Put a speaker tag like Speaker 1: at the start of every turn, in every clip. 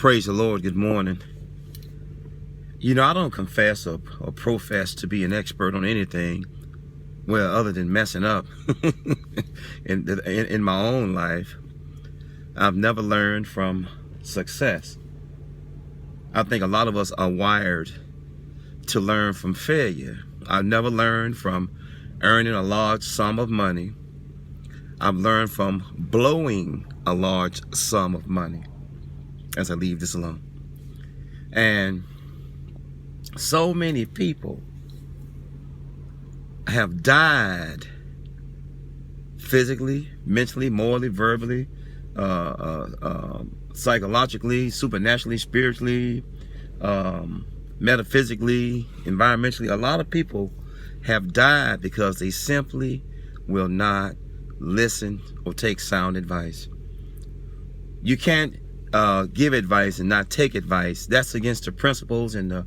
Speaker 1: Praise the Lord. Good morning. You know, I don't confess or profess to be an expert on anything, well, other than messing up in my own life. I've never learned from success. I think a lot of us are wired to learn from failure. I've never learned from earning a large sum of money. I've learned from blowing a large sum of money, as I leave this alone. And so many people have died physically, mentally, morally, verbally, psychologically, supernaturally, spiritually, metaphysically, environmentally. A lot of people have died because they simply will not listen or take sound advice. You can't give advice and not take advice. That's against the principles and the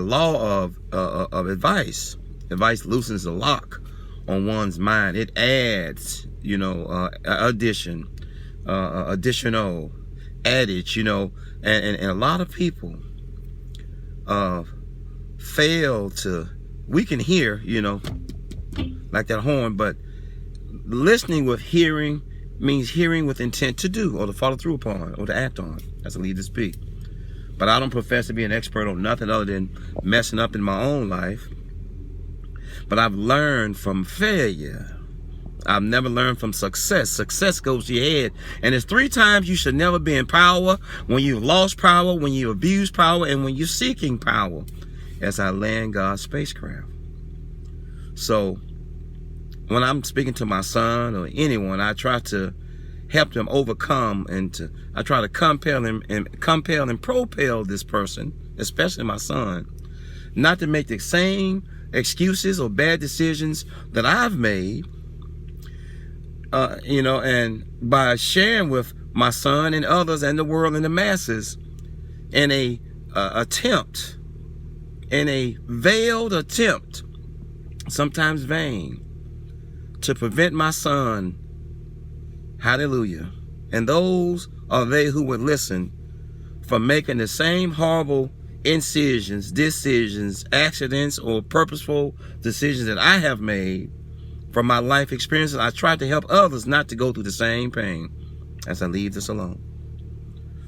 Speaker 1: law of advice. Advice loosens the lock on one's mind. It adds, addition, additional, adage, and a lot of people fail to. We can hear, like that horn, but listening with hearing means hearing with intent to do or to follow through upon or to act on, as I lead to speak. But I don't profess to be an expert on nothing other than messing up in my own life. But I've learned from failure. I've never learned from success. Success goes to your head. And there's 3 times you should never be in power: when you've lost power, when you abuse power, and when you're seeking power, as I land God's spacecraft. So when I'm speaking to my son or anyone, I try to help them overcome, and I try to compel and propel this person, especially my son, not to make the same excuses or bad decisions that I've made, and by sharing with my son and others and the world and the masses in a veiled attempt, sometimes vain, to prevent my son, hallelujah, and those are they who would listen, from making the same horrible incisions, decisions, accidents, or purposeful decisions that I have made from my life experiences. I try to help others not to go through the same pain as I leave this alone.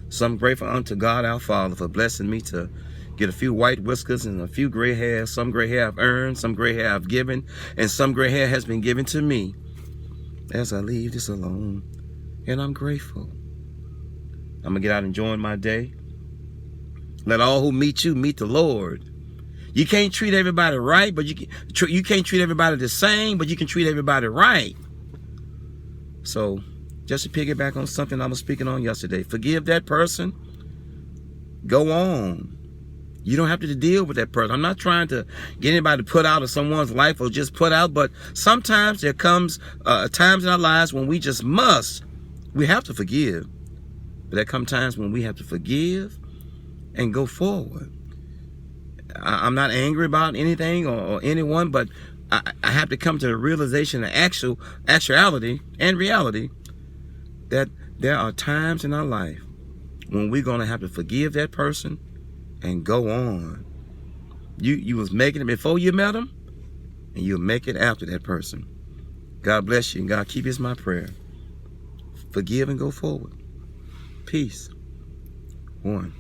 Speaker 1: So I'm grateful unto God our Father for blessing me to get a few white whiskers and a few gray hairs. Some gray hair I've earned, some gray hair I've given, and some gray hair has been given to me as I leave this alone. And I'm grateful. I'm going to get out and enjoy my day. Let all who meet you meet the Lord. You can't treat everybody right, but you can't treat everybody the same, but you can treat everybody right. So just to piggyback on something I was speaking on yesterday, forgive that person. Go on. You don't have to deal with that person. I'm not trying to get anybody to put out of someone's life or just put out, but sometimes there comes times in our lives when we have to forgive. But there come times when we have to forgive and go forward. I'm not angry about anything or anyone, but I have to come to the realization of actuality and reality that there are times in our life when we're going to have to forgive that person and go on. You was making it before you met them, and you'll make it after that person. God bless you, and God keep you is my prayer. Forgive and go forward. Peace. 1.